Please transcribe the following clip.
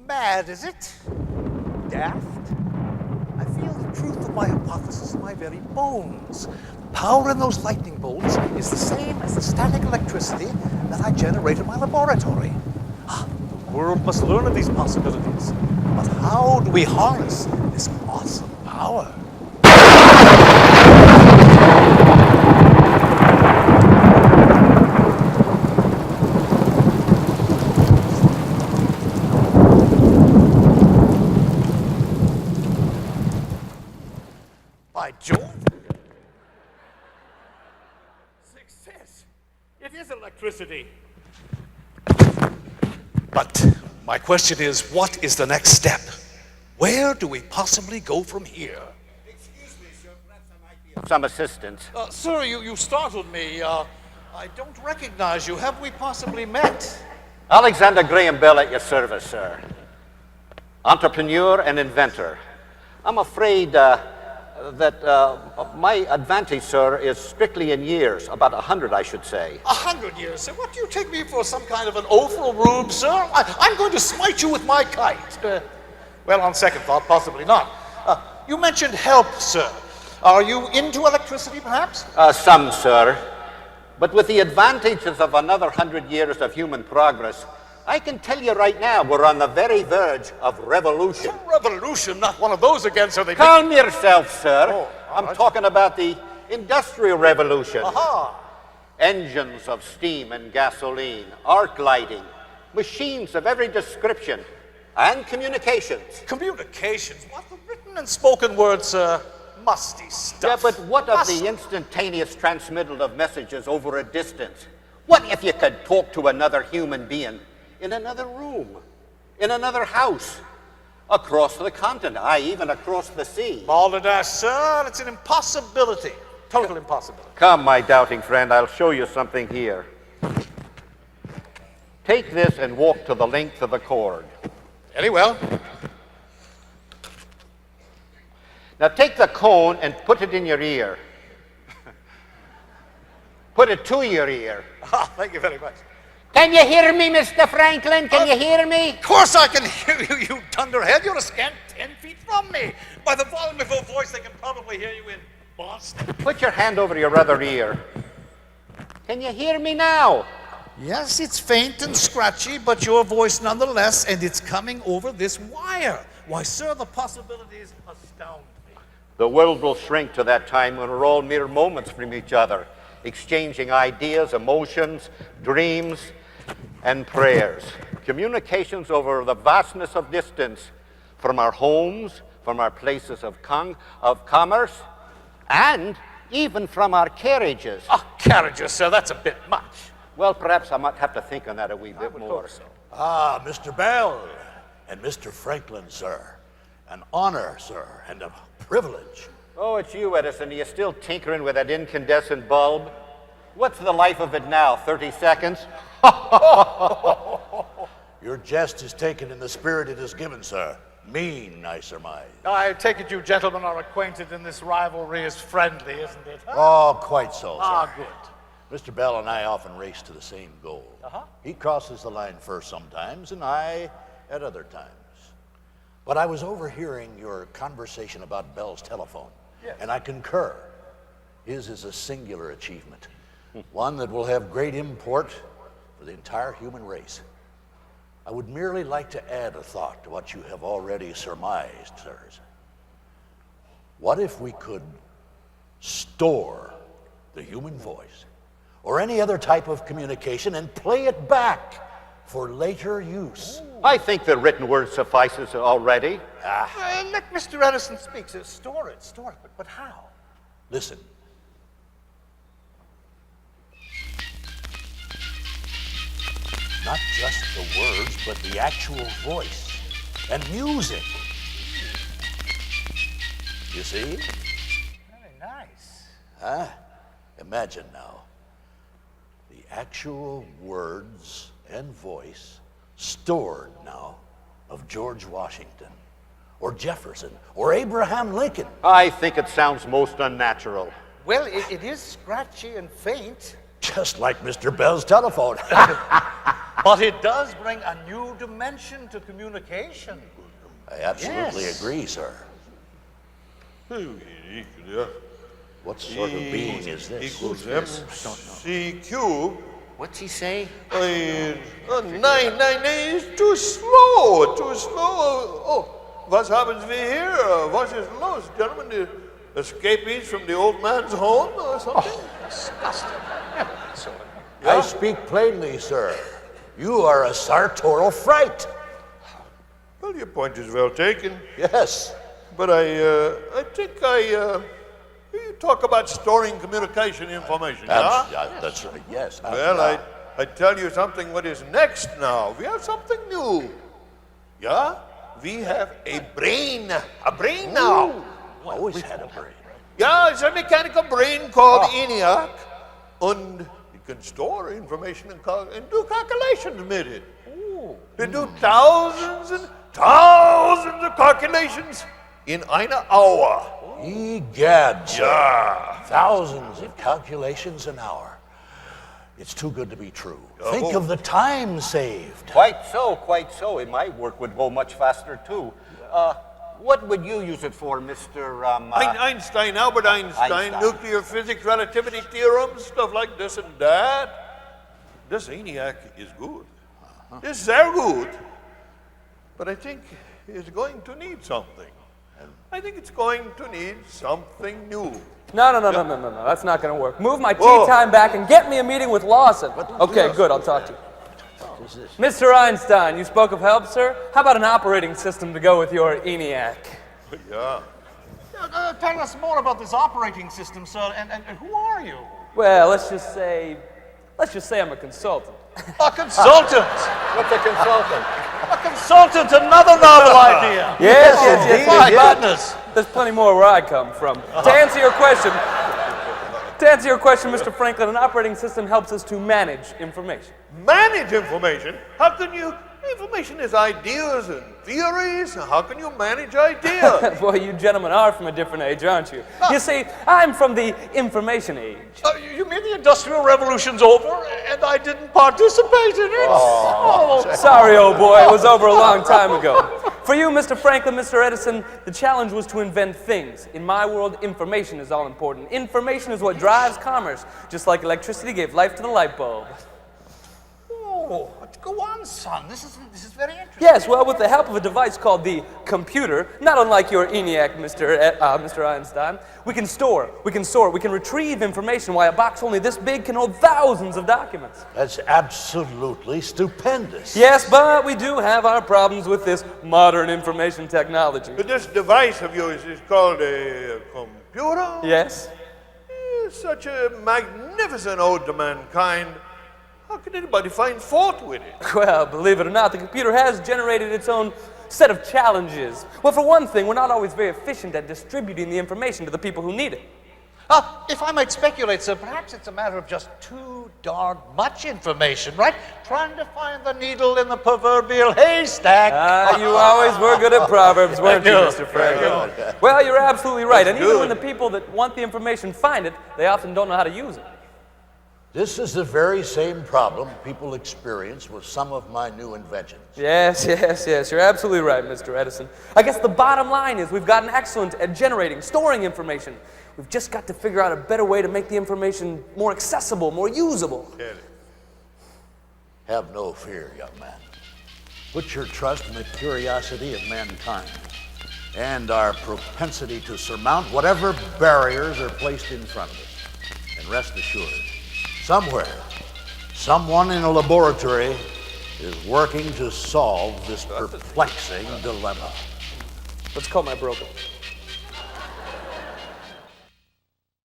Mad, is it? Daft? I feel the truth of my hypothesis in my very bones. The power in those lightning bolts is the same as the static electricity that I generate in my laboratory. The world must learn of these possibilities. But how do we harness this awesome power? By Jove! Success! It is electricity. But my question is, what is the next step? Where do we possibly go from here? Excuse me, sir. Perhaps I might be of some assistance. Sir, you startled me. I don't recognize you. Have we possibly met? Alexander Graham Bell at your service, sir. Entrepreneur and inventor. I'm afraid that my advantage, sir, is strictly in years. About 100, I should say. 100 years, sir? What, do you take me for some kind of an ophel rube, sir? I'm going to smite you with my kite. Well, on second thought, possibly not. You mentioned help, sir. Are you into electricity, perhaps? Some, sir. But with the advantages of another 100 years of human progress, I can tell you right now, we're on the very verge of revolution. Revolution? Not one of those again, sir. Calm yourself, sir. Oh, I'm talking about the Industrial Revolution. Aha! Engines of steam and gasoline, arc lighting, machines of every description, and communications. Communications? What, the written and spoken words, sir? Musty stuff. Yeah, but what of the instantaneous transmittal of messages over a distance? What if you could talk to another human being in another room, in another house, across the continent, even across the sea? Balderdash, sir, it's an impossibility. Total impossibility. Come, my doubting friend, I'll show you something here. Take this and walk to the length of the cord. Very well. Now take the cone and put it in your ear. Put it to your ear. Thank you very much. Can you hear me, Mr. Franklin? Can you hear me? Of course I can hear you, you dunderhead. You're a scant 10 feet from me. By the volume of your voice, they can probably hear you in Boston. Put your hand over your other ear. Can you hear me now? Yes, it's faint and scratchy, but your voice nonetheless, and it's coming over this wire. Why, sir, the possibilities astound me. The world will shrink to that time when we're all mere moments from each other, exchanging ideas, emotions, dreams, and prayers. Communications over the vastness of distance from our homes, from our places of commerce, and even from our carriages. Carriages, sir, that's a bit much. Well, perhaps I might have to think on that a wee bit more. So. Mr. Bell and Mr. Franklin, sir. An honor, sir, and a privilege. Oh, it's you, Edison. Are you still tinkering with that incandescent bulb? What's the life of it now, 30 seconds? Your jest is taken in the spirit it is given, sir. Mean, I surmise. I take it you gentlemen are acquainted and this rivalry is friendly, isn't it? Oh, quite so, sir. Good. Mr. Bell and I often race to the same goal. He crosses the line first sometimes, and I at other times. But I was overhearing your conversation about Bell's telephone, and I concur. His is a singular achievement, one that will have great import for the entire human race. I would merely like to add a thought to what you have already surmised, sirs. What if we could store the human voice or any other type of communication and play it back for later use? I think the written word suffices already. Let Mr. Edison speak. So store it, but how? Listen. Not just the words, but the actual voice and music. You see? Very nice. Imagine now, the actual words and voice stored now of George Washington, or Jefferson, or Abraham Lincoln. I think it sounds most unnatural. Well, it is scratchy and faint. Just like Mr. Bell's telephone. But it does bring a new dimension to communication. I absolutely Yes. agree, sir. What sort of being is this? Equals MC cubed. What's he say? 9 is too slow, too slow. Oh, what happens here? What is los, gentlemen? The escapees from the old man's home or something? I speak plainly, sir. You are a sartorial fright. Well, your point is well taken. Yes. But I think you talk about storing communication information, yeah? That's right, yes. Well, I tell you something what is next now. We have something new. Yeah? We have a brain now. Always had a brain. Yeah, it's a mechanical brain called ENIAC. And it can store information and do calculations with it. They do thousands and thousands of calculations in an hour. Egad, sir. Yeah. Thousands of calculations an hour. It's too good to be true. Think of the time saved. Quite so, quite so. And my work would go much faster, too. What would you use it for, Mr. Einstein, Albert Einstein, nuclear physics, relativity theorems, stuff like this and that. This ENIAC is good. It's very good. But I think it's going to need something. I think it's going to need something new. No. That's not going to work. Move my tea Whoa. time back and get me a meeting with Lawson. Okay, good. I'll talk to you. Mr. Einstein, you spoke of help, sir. How about an operating system to go with your ENIAC? Yeah. Tell us more about this operating system, sir, and who are you? Well, let's just say I'm a consultant. A consultant! What's a consultant? A consultant, another novel idea! Yes. My but goodness! There's plenty more where I come from. To answer your question, Mr. Franklin, an operating system helps us to manage information. Manage information? How can you? Information is ideas and theories. How can you manage ideas? Boy, you gentlemen are from a different age, aren't you? You see, I'm from the information age. You mean the Industrial Revolution's over and I didn't participate in it? Sorry, old boy, it was over a long time ago. For you, Mr. Franklin, Mr. Edison, the challenge was to invent things. In my world, information is all important. Information is what drives commerce, just like electricity gave life to the light bulb. Oh, go on, son. This is very interesting. Yes, well, with the help of a device called the computer, not unlike your ENIAC, Mr. Einstein, we can store, we can retrieve information while a box only this big can hold thousands of documents. That's absolutely stupendous. Yes, but we do have our problems with this modern information technology. But this device of yours is called a computer? Yes? Such a magnificent ode to mankind. How can anybody find fault with it? Well, believe it or not, the computer has generated its own set of challenges. Well, for one thing, we're not always very efficient at distributing the information to the people who need it. If I might speculate, sir, perhaps it's a matter of just too darn much information, right? Trying to find the needle in the proverbial haystack. You always were good at proverbs, weren't you, I Mr. Franklin? Well, you're absolutely right. And even when the people that want the information find it, they often don't know how to use it. This is the very same problem people experience with some of my new inventions. Yes. You're absolutely right, Mr. Edison. I guess the bottom line is we've gotten excellent at generating, storing information. We've just got to figure out a better way to make the information more accessible, more usable. Have no fear, young man. Put your trust in the curiosity of mankind and our propensity to surmount whatever barriers are placed in front of us. And rest assured, somewhere, someone in a laboratory is working to solve this perplexing dilemma. Let's call my broker.